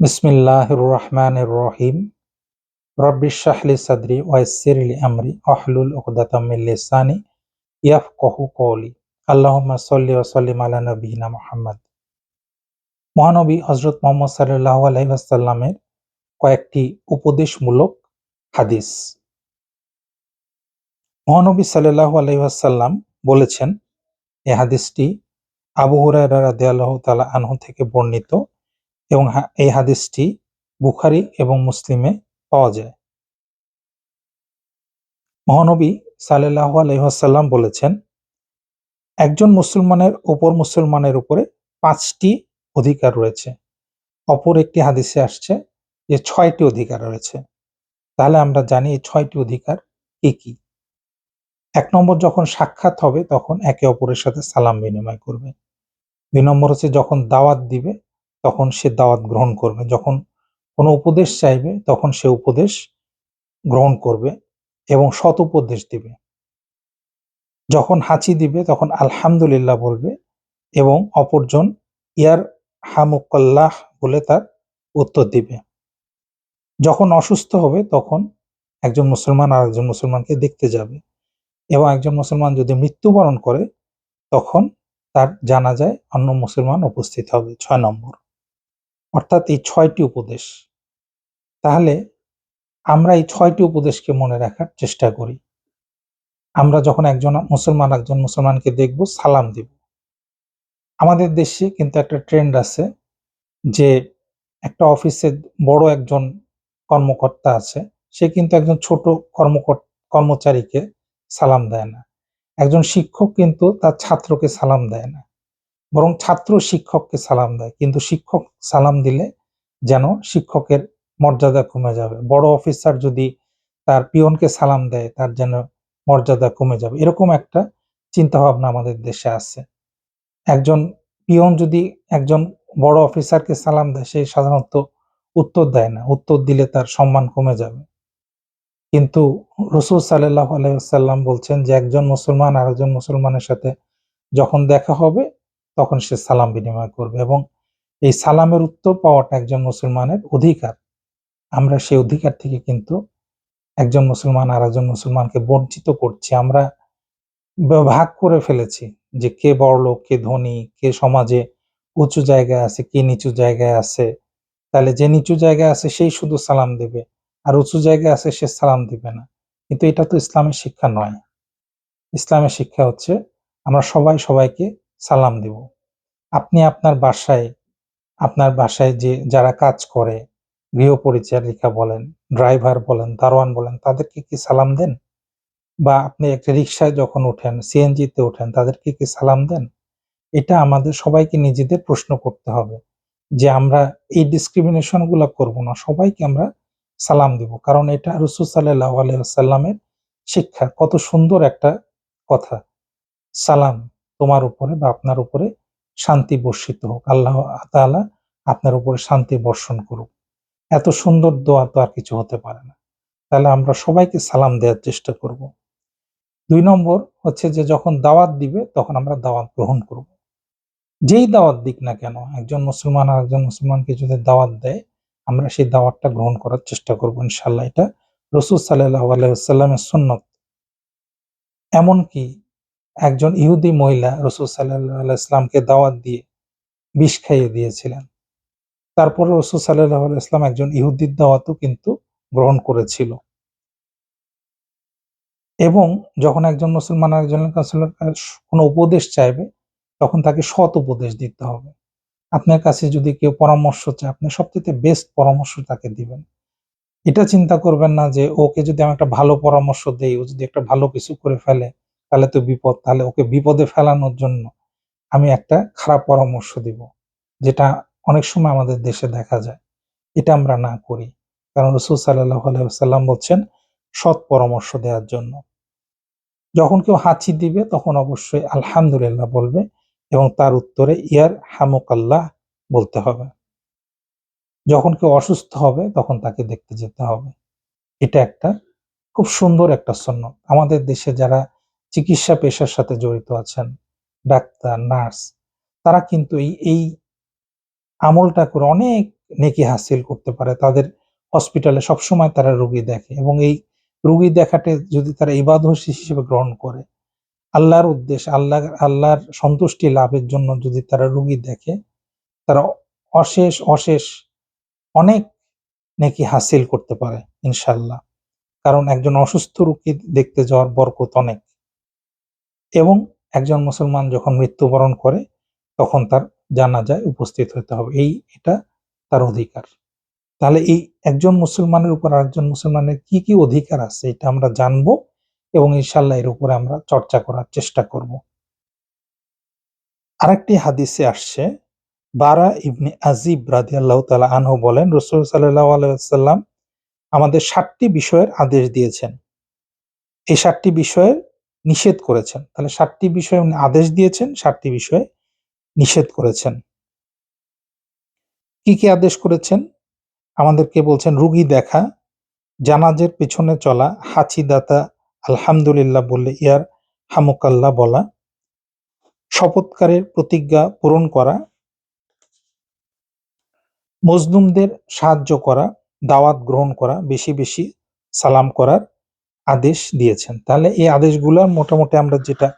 বিসমিল্লাহির রহমানির রহিম। রব্বি ইশরাহ লি সাদরি ওয়া ইয়াসসির লি আমরি ওয়াহলুল উকদাতাম মিন লিসানি ইয়াফকাহু কওলি। আল্লাহুম্মা সাল্লি ওয়া সাল্লিম আলা নাবিয়িনা মুহাম্মদ। মহানবী হযরত মুহাম্মদ সাল্লাল্লাহু আলাইহি ওয়াসাল্লামের কয়েকটি উপদেশমূলক হাদিস। মহানবী সাল্লাল্লাহু আলাইহি ওয়াসাল্লাম বলেছেন, এই হাদিসটি আবু হুরায়রা রাদিয়াল্লাহু তাআলা আনহু থেকে বর্ণিত এবং এই হাদিসটি বুখারী এবং মুসলিমে পাওয়া যায়। মহানবী সাল্লাল্লাহু আলাইহি ওয়াসাল্লাম বলেছেন, একজন মুসলমানের উপর মুসলমানের উপরে ৫টি অধিকার রয়েছে। অপর একটি হাদিসে আসছে যে ৬টি অধিকার রয়েছে। তাহলে আমরা জানি এই ৬টি অধিকার কি, কি? ১ নম্বর, যখন সাক্ষাৎ হবে তখন একে অপরের সাথে সালাম বিনিময় করবে। ২ নম্বর হচ্ছে যখন দাওয়াত দিবে তখন সে দাওয়াত গ্রহণ করবে। যখন কোনো উপদেশ চাইবে তখন সে উপদেশ গ্রহণ করবে এবং সৎ উপদেশ দিবে। যখন হাঁচি দিবে তখন আলহামদুলিল্লাহ বলবে এবং অপরজন ইয়ারহামুকাল্লাহ বলে তার উত্তর দিবে। যখন অসুস্থ হবে তখন একজন মুসলমান আরেকজন মুসলমানকে দেখতে যাবে এবং একজন মুসলমান যদি মৃত্যুবরণ করে তখন তার জানাজায় অন্য মুসলমান উপস্থিত হবে। ৬ নম্বর। অর্থাৎ এই ৬টি উপদেশ। তাহলে আমরা এই ৬টি উপদেশকে মনে রাখার চেষ্টা করি। আমরা যখন একজন মুসলমানকে দেখব, সালাম দিব। আমাদের দেশে কিন্তু একটা ট্রেন্ড আছে যে একটা অফিসে বড় একজন কর্মকর্তা আছে, সে কিন্তু একজন ছোট কর্মচারীকে সালাম দেয় না। একজন শিক্ষক কিন্তু তার ছাত্রকে সালাম দেয় না, বরং ছাত্র শিক্ষককে সালাম দেয়। কিন্তু শিক্ষক সালাম দিলে যেন শিক্ষকের মর্যাদা কমে যাবে। বড় অফিসার যদি তার পিয়নকে সালাম দেয় তার যেন মর্যাদা কমে যাবে। এরকম একটা চিন্তাভাবনা আমাদের দেশে আছে। একজন পিয়ন যদি একজন বড় অফিসারকে সালাম দেয়, সে সাধারণত উত্তর দেয় না। উত্তর দিলে তার সম্মান কমে যাবে। কিন্তু রাসূল সাল্লাল্লাহু আলাইহি ওয়াসাল্লাম বলছেন যে একজন মুসলমান আরেকজন মুসলমানের সাথে যখন দেখা হবে তখন সে সালাম বিনিময় করবে এবং এই সালামের উত্তর পাওয়াটা একজন মুসলমানের অধিকার। আমরা সেই অধিকার থেকে কিন্তু একজন মুসলমান আরেকজন মুসলমানকে বঞ্চিত করছি। আমরা ভাগ করে ফেলেছি যে কে বড়লোক, কে ধনী, কে সমাজে উঁচু জায়গায় আছে, কে নিচু জায়গায় আছে। তাহলে যে নিচু জায়গায় আছে সেই শুধু সালাম দেবে, আর উঁচু জায়গায় আছে সে সালাম দিবে না। কিন্তু এটা তো ইসলামের শিক্ষা নয়। ইসলামের শিক্ষা হচ্ছে আমরা সবাই সবাইকে সালাম দেব। আপনি আপনার বাসায় যে যারা কাজ করে, গৃহ পরিচারিকা বলেন, ড্রাইভার বলেন, দারোয়ান বলেন, তাদেরকে কি সালাম দেন? বা আপনি একটা রিক্সায় যখন ওঠেন, সিএনজিতে ওঠেন, তাদেরকে কি সালাম দেন? এটা আমাদের সবাইকে নিজেদের প্রশ্ন করতে হবে যে আমরা এই ডিসক্রিমিনেশন গুলা করব না, সবাইকে আমরা সালাম দিব। কারণ এটা রাসূল সাল্লাল্লাহু আলাইহি ওয়াসাল্লামের শিক্ষা। কত সুন্দর একটা কথা, সালাম তোমার উপরে বা আপনার উপরে শান্তি বর্ষিত হোক, আল্লাহ তাআলা আপনার উপরে শান্তি বর্ষণ করুক। এত সুন্দর দোয়া তো আর কিছু হতে পারে না। তাহলে আমরা সবাইকে সালাম দেওয়ার চেষ্টা করব। ২ নম্বর হচ্ছে যে যখন দাওয়াত দিবে তখন আমরা দাওয়াত গ্রহণ করব। যেই দাওয়াত দিক না কেন, একজন মুসলমান আরেকজন মুসলমানকে যদি দাওয়াত দেয়, আমরা সেই দাওয়াতটা গ্রহণ করার চেষ্টা করব ইনশাআল্লাহ। এটা রাসূল সাল্লাল্লাহু আলাইহি ওয়াসাল্লামের সুন্নত। এমনকি একজন ইহুদি মহিলা রাসূল সাল্লাল্লাহু আলাইহি ওয়াসাল্লামকে দাওয়াত দিয়ে বিষ খাইয়ে দিয়েছিলেন। তারপরে রাসূল সাল্লাল্লাহু আলাইহি ওয়াসাল্লাম একজন ইহুদির দাওয়াতও কিন্তু গ্রহণ করেছিল। এবং যখন একজন মুসলমান আরেকজনের কাছে কোনো উপদেশ চাইবে, তখন তাকে সৎ উপদেশ দিতে হবে। আপনার কাছে যদি কেউ পরামর্শ চায়, আপনি সবচাইতে বেস্ট পরামর্শ তাকে দিবেন। এটা চিন্তা করবেন না যে ওকে যদি আমি একটা ভালো পরামর্শ দেই, ও যদি একটা ভালো কিছু করে ফেলে তাহলে তো বিপদ। তাহলে ওকে বিপদে ফেলানোর জন্য আমি একটা খারাপ পরামর্শ দিব। যেটা অনেক সময় আমাদের দেশে দেখা যায়। এটা আমরা না করি। কারণ রাসূল সাল্লাল্লাহু আলাইহি ওয়াসাল্লাম বলছেন সৎ পরামর্শ দেওয়ার জন্য। যখন কেউ হাঁচি দিবে তখন অবশ্যই আলহামদুলিল্লাহ বলবে এবং তার উত্তরে ইয়ারহামুকাল্লাহ বলতে হবে। যখন কেউ অসুস্থ হবে তখন তাকে দেখতে যেতে হবে। এটা একটা খুব সুন্দর একটা সুন্নত। আমাদের দেশে যারা চিকিৎসা পেশার সাথে জড়িত আছেন, ডাক্তার, নার্স, তারা কিন্তু এই আমলটা করে অনেক নেকি হাসিল করতে পারে। তাদের হসপিটালে সবসময় তারা রোগী দেখে এবং এই রোগী দেখাটা যদি তারা ইবাদত হিসেবে গ্রহণ করে, আল্লাহর উদ্দেশ্যে আল্লাহর সন্তুষ্টি লাভের জন্য যদি তারা রোগী দেখে, তারা অশেষ অনেক নেকি হাসিল করতে পারে ইনশাআল্লাহ। কারণ একজন অসুস্থ রোগী দেখতে যাওয়ার বরকত অনেক। এবং একজন মুসলমান যখন মৃত্যুবরণ করে তখন তার জানাজায় উপস্থিত হতে হবে। এটা তার অধিকার। তাহলে এই একজন মুসলমানের উপর আরেকজন মুসলমানের কি অধিকার আছে এটা আমরা জানবো এবং ইনশাআল্লাহ এর উপরে আমরা চর্চা করার চেষ্টা করব। আরেকটি হাদিসে আসছে, বারা ইবনে আজিব রাদিয়াল্লাহু তাআলা আনহু বলেন, রাসূল সাল্লাল্লাহু আলাইহি ওয়াসাল্লাম আমাদের ৭টি বিষয়ের আদেশ দিয়েছেন। এই ৭টি বিষয়ে নিষেধ করেছেন। তাহলে ৭টি বিষয়ে উনি আদেশ দিয়েছেন, ৭টি বিষয়ে নিষেধ করেছেন। কি আদেশ করেছেন? আমাদেরকে বলছেন রুগী দেখা, জানাজার পেছনে চলা, হাঁচি দাতা আলহামদুলিল্লাহ বললে ইয়ার হামুকাল্লাহ বলা, শপথকারের প্রতিজ্ঞা পূরণ করা, মজলুমদের সাহায্য করা, দাওয়াত গ্রহণ করা, বেশি সালাম করার আদেশ দিয়েছেন। তাহলে এই আদেশগুলো মোটামুটি আমরা যেটা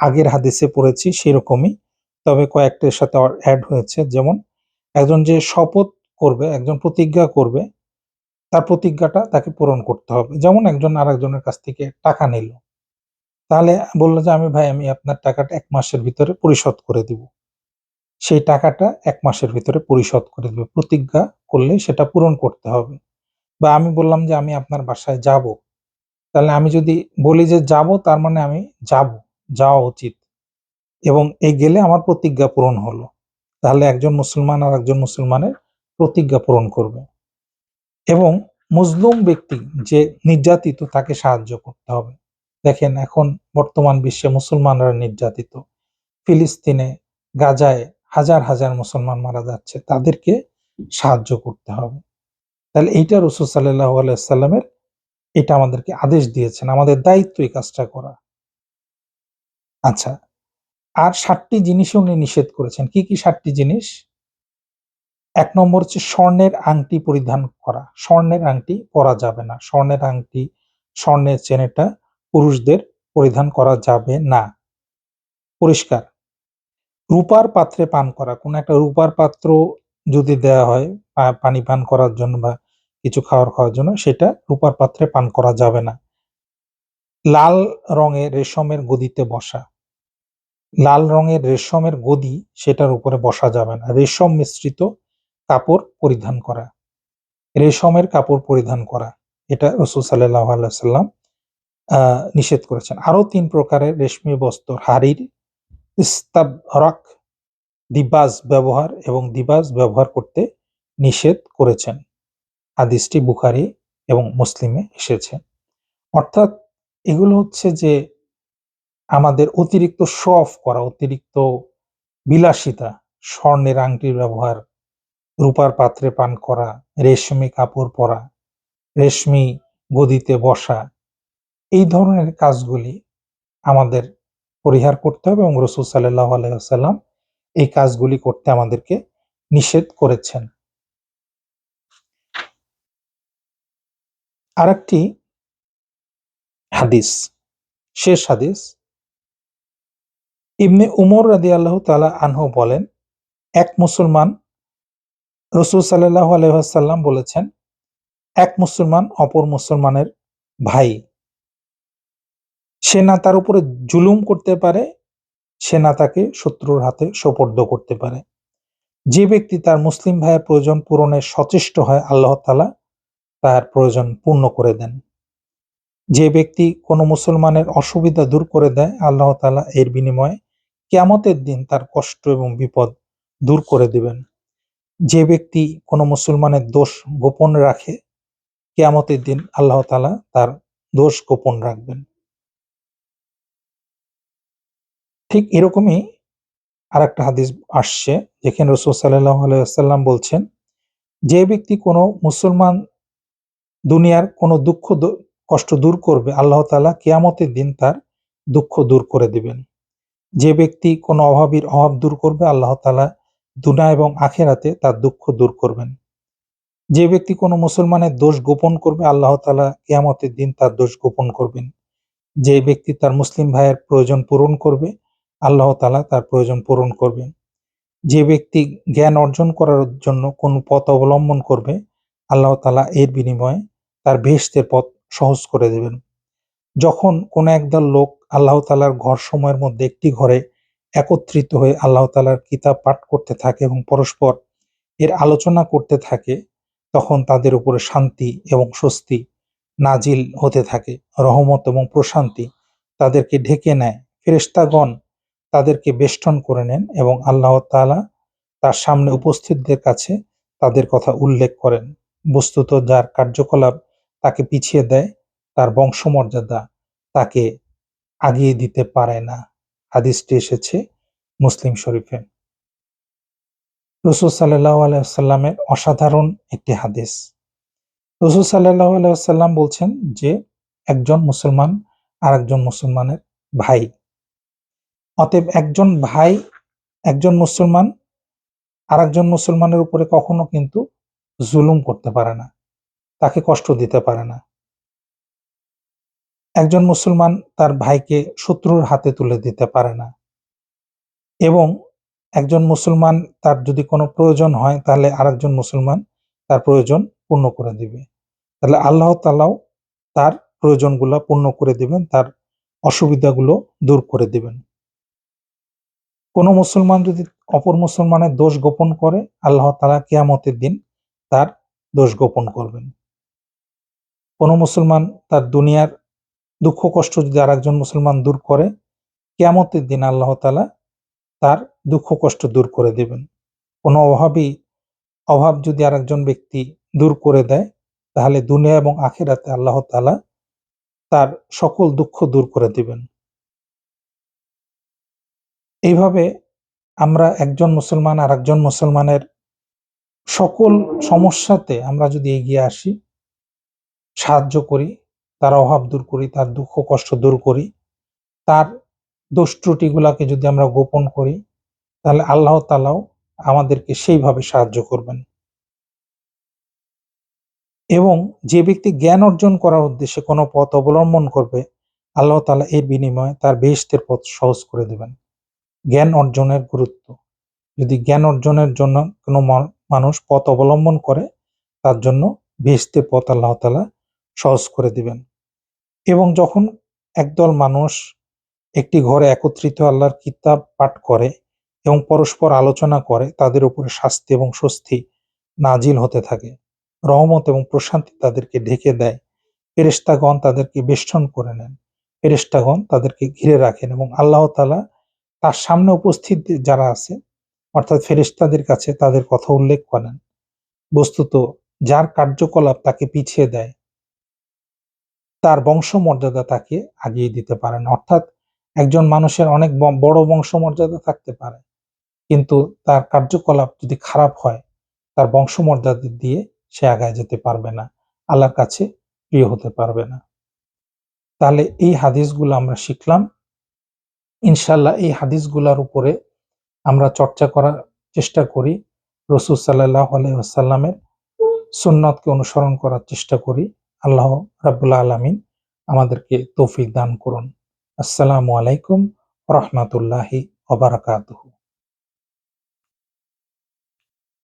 আগের হাদিসে পড়েছি সেরকমই, তবে কয়েকটার সাথে অ্যাড হয়েছে। যেমন একজন যে শপথ করবে, একজন প্রতিজ্ঞা করবে, তার প্রতিজ্ঞাটা তাকে পূরণ করতে হবে। যেমন একজন আরেকজনের কাছ থেকে টাকা নিল, তাহলে বলল যে আমি আপনার টাকাটা ১ মাসের ভিতরে পরিশোধ করে দিব। সেই টাকাটা ১ মাসের ভিতরে পরিশোধ করে দিবে। প্রতিজ্ঞা করলে সেটা পূরণ করতে হবে। বা আমি বললাম যে আমি আপনার বাসায় যাব। তাহলে আমি যদি বলি যে যাব, তার মানে আমি যাব, যাওয়া উচিত এবং এই গেলে আমার প্রতিজ্ঞা পূরণ হলো। তাহলে একজন মুসলমান আরেকজন মুসলমানের প্রতিজ্ঞা পূরণ করবে। এবং মজলুম ব্যক্তি যে নির্যাতিত তাকে সাহায্য করতে হবে। দেখেন এখন বর্তমান বিশ্বে মুসলমানরা নির্যাতিত। ফিলিস্তিনে, গাজায় হাজার মুসলমান মারা যাচ্ছে। তাদেরকে সাহায্য করতে হবে। তাহলে এইটা রাসূল সাল্লাল্লাহু আলাইহি ওয়াসাল্লামের এটা আমাদেরকে আদেশ দিয়েছেন। আমাদের দায়িত্ব এই কাজটা করা। আচ্ছা, আর ৭টি জিনিসও উনি নিষেধ করেছেন। কি ৭টি জিনিস? ১ নম্বর হচ্ছে স্বর্ণের আংটি পরিধান করা। স্বর্ণের আংটি পরা যাবে না। স্বর্ণের আংটি, স্বর্ণের চেন এটা পুরুষদের পরিধান করা যাবে না। পরিষ্কার। রূপার পাত্রে পান করা। কোন একটা রূপার পাত্র যদি দেয়া হয় পানি পান করার জন্য বা কিছু খাওয়ার জন্য, সেটা রূপার পাত্রে পান করা যাবে না। লাল রঙের রেশমের গদিতে বসা। লাল রঙের রেশমের গদি, সেটার উপরে বসা যাবে না। রেশম মিশ্রিত কাপড় পরিধান করা। রেশমের কাপড় পরিধান করা। এটা রাসূল সাল্লাল্লাহু আলাইহি ওয়াসাল্লাম নিষেধ করেছেন। আরো ৩ প্রকারের রেশমি বস্ত্র, হারির, ইস্তাবরাক, দিবাজ ব্যবহার এবং দিবাজ ব্যবহার করতে নিষেধ করেছেন। হাদিসটি বুখারী এবং মুসলিমে এসেছে। অর্থাৎ এগুলো হচ্ছে যে আমাদের অতিরিক্ত শো অফ করা, অতিরিক্ত বিলাসিতা, স্বর্ণের আংটির ব্যবহার, রূপার পাত্রে পান করা, রেশমি কাপড় পরা, রেশমি গদিতে বসা, এই ধরনের কাজগুলি আমাদের পরিহার করতে হবে এবং রাসূল সাল্লাল্লাহু আলাইহি ওয়াসাল্লাম এই কাজগুলি করতে আমাদেরকে নিষেধ করেছেন। আরেকটি হাদিস, শেষ হাদিস, ইবনে উমর রাদিয়াল্লাহু তাআলা আনহু বলেন, এক মুসলমান, রাসূল সাল্লাল্লাহু আলাইহি ওয়াসাল্লাম বলেছেন, এক মুসলমান অপর মুসলমানের ভাই। সে না তার উপরে জুলুম করতে পারে, সে না তাকে শত্রুর হাতে সোপর্দ করতে পারে। যে ব্যক্তি তার মুসলিম ভাইয়ের প্রয়োজন পূরণে সচেষ্ট হয়, আল্লাহ তাআলা তার প্রয়োজন পূর্ণ করে দেন। যে ব্যক্তি কোনো মুসলমানের অসুবিধা দূর করে দেয়, আল্লাহ তাআলা এর বিনিময়ে কিয়ামতের দিন তার কষ্ট এবং বিপদ দূর করে দিবেন। যে ব্যক্তি কোনো মুসলমানের দোষ গোপন রাখে, কিয়ামতের দিন আল্লাহ তাআলা তার দোষ গোপন রাখবেন। ঠিক এরকমই আরেকটা হাদিস আসছে, যেখানে রাসূল সাল্লাল্লাহু আলাইহি ওয়াসাল্লাম বলছেন, যে ব্যক্তি কোনো মুসলমান দুনিয়ার কোনো দুঃখ কষ্ট দূর করবে, আল্লাহ তাআলা কিয়ামতের দিন তার দুঃখ দূর করে দিবেন। যে ব্যক্তি কোনো অভাবীর অভাব দূর করবে, আল্লাহ তাআলা দুনিয়া এবং আখিরাতে তার দুঃখ দূর করবেন। যে ব্যক্তি কোনো মুসলমানের দোষ গোপন করবে, আল্লাহ তাআলা কিয়ামতের দিন তার দোষ গোপন করবেন। যে ব্যক্তি তার মুসলিম ভাইয়ের প্রয়োজন পূরণ করবে, আল্লাহ তাআলা তার প্রয়োজন পূরণ করবেন। যে ব্যক্তি জ্ঞান অর্জন করার জন্য কোন পথ অবলম্বন করবে, আল্লাহ তাআলা এর বিনিময়ে তার বেহেশতের পথ সহজ করে দেবেন। যখন কোন একদল লোক আল্লাহ তাআলার ঘরসমূহের মধ্যে একটি ঘরে একত্রিত হয়ে আল্লাহ তাআলার কিতাব পাঠ করতে থাকে এবং পরস্পর এর আলোচনা করতে থাকে, তখন তাদের উপরে শান্তি এবং স্বস্তি নাজিল হতে থাকে। রহমত এবং প্রশান্তি তাদেরকে ঢেকে নেয়। ফেরেশতাগণ তাদেরকে বেষ্টন করে নেন এবং আল্লাহ তাআলা তার সামনে উপস্থিতদের কাছে তাদের কথা উল্লেখ করেন। বস্তুত যার কার্যকলাপ তাকে পিছিয়ে দেয়, তার বংশমর্যাদা তাকে আগিয়ে দিতে পারে না। হাদিসটি এসেছে মুসলিম শরীফে। রাসূল সাল্লাল্লাহু আলাইহি ওয়াসাল্লামের অসাধারণ একটি হাদিস। রাসূল সাল্লাল্লাহু আলাইহি ওয়াসাল্লাম বলছেন যে, একজন মুসলমান আরেকজন মুসলমানের ভাই। অতএব একজন ভাই, একজন মুসলমান আরেকজন মুসলমানের উপরে কখনো কিন্তু জুলুম করতে পারে না, তাকে কষ্ট দিতে পারে না। একজন মুসলমান তার ভাইকে শত্রুর হাতে তুলে দিতে পারে না, এবং একজন মুসলমান তার যদি কোনো প্রয়োজন হয় তাহলে আরেকজন মুসলমান তার প্রয়োজন পূর্ণ করে দিবে। তাহলে আল্লাহ তাআলাও তার প্রয়োজনগুলো পূর্ণ করে দিবেন, তার অসুবিধাগুলো দূর করে দিবেন। কোনো মুসলমান যদি অপর মুসলমানের দোষ গোপন করে, আল্লাহ তাআলা কিয়ামতের দিন তার দোষ গোপন করবেন। কোনো মুসলমান তার দুনিয়ার দুঃখ কষ্ট যদি আরেকজন মুসলমান দূর করে, কিয়ামতের দিন আল্লাহ তাআলা তার দুঃখ কষ্ট দূর করে দিবেন। কোনো অভাব যদি আরেকজন ব্যক্তি দূর করে দেয়, তাহলে দুনিয়া এবং আখিরাতে আল্লাহ তাআলা তার সকল দুঃখ দূর করে দিবেন। এইভাবে আমরা একজন মুসলমান আরেকজন মুসলমানের সকল সমস্যাতে আমরা যদি এগিয়ে আসি, সাহায্য করি, তার অভাব দূর করি, তার দুঃখ কষ্ট দূর করি, তার দোষ ত্রুটিগুলাকে যদি আমরা গোপন করি, তাহলে আল্লাহ তাআলাও আমাদেরকে সেইভাবে সাহায্য করবেন। এবং যে ব্যক্তি জ্ঞান অর্জন করার উদ্দেশ্যে কোনো পথ অবলম্বন করবে, আল্লাহ তাআলা এর বিনিময়ে তার বেহেশতের পথ সহজ করে দিবেন। জ্ঞান অর্জনের গুরুত্ব। যদি জ্ঞান অর্জনের জন্য কোনো মানুষ পথ অবলম্বন করে, তার জন্য বেহেশতের পথ আল্লাহ তাআলা সহজ করে দিবেন। এবং যখন একদল মানুষ একটি ঘরে একত্রিত আল্লাহর কিতাব পাঠ করে এবং পরস্পর আলোচনা করে, তাদের উপরে শাস্তি এবং স্বস্তি নাজিল হতে থাকে। রহমত এবং প্রশান্তি তাদেরকে ঢেকে দেয়। ফেরেশতাগণ তাদেরকে বেষ্টন করে নেন। ফেরেশতাগণ তাদেরকে ঘিরে রাখেন এবং আল্লাহ তাআলা তার সামনে উপস্থিত যারা আছে, অর্থাৎ ফেরেশতাদের কাছে তাদের কথা উল্লেখ করেন। বস্তুত যার কার্যকলাপ তাকে পিছিয়ে দেয়, তার বংশমর্যাদা তাকে আগিয়ে দিতে পারে না। অর্থাৎ একজন মানুষের অনেক বড় বংশমর্যাদা থাকতে পারে, কিন্তু তার কার্যকলাপ যদি খারাপ হয়, তার বংশমর্যাদা দিয়ে সে আগায় যেতে পারবে না, আল্লাহর কাছে প্রিয় হতে পারবে না। তাহলে এই হাদিসগুলো আমরা শিখলাম। ইনশাআল্লাহ এই হাদিসগুলোর উপরে আমরা চর্চা করার চেষ্টা করি। রাসূল সাল্লাল্লাহু আলাইহি ওয়াসাল্লামের সুন্নাতকে অনুসরণ করার চেষ্টা করি। আল্লাহ রাব্বুল আলামিন আমাদেরকে তৌফিক দান করুন। আসসালামু আলাইকুম ওয়া রাহমাতুল্লাহি ওয়া বারাকাতুহু।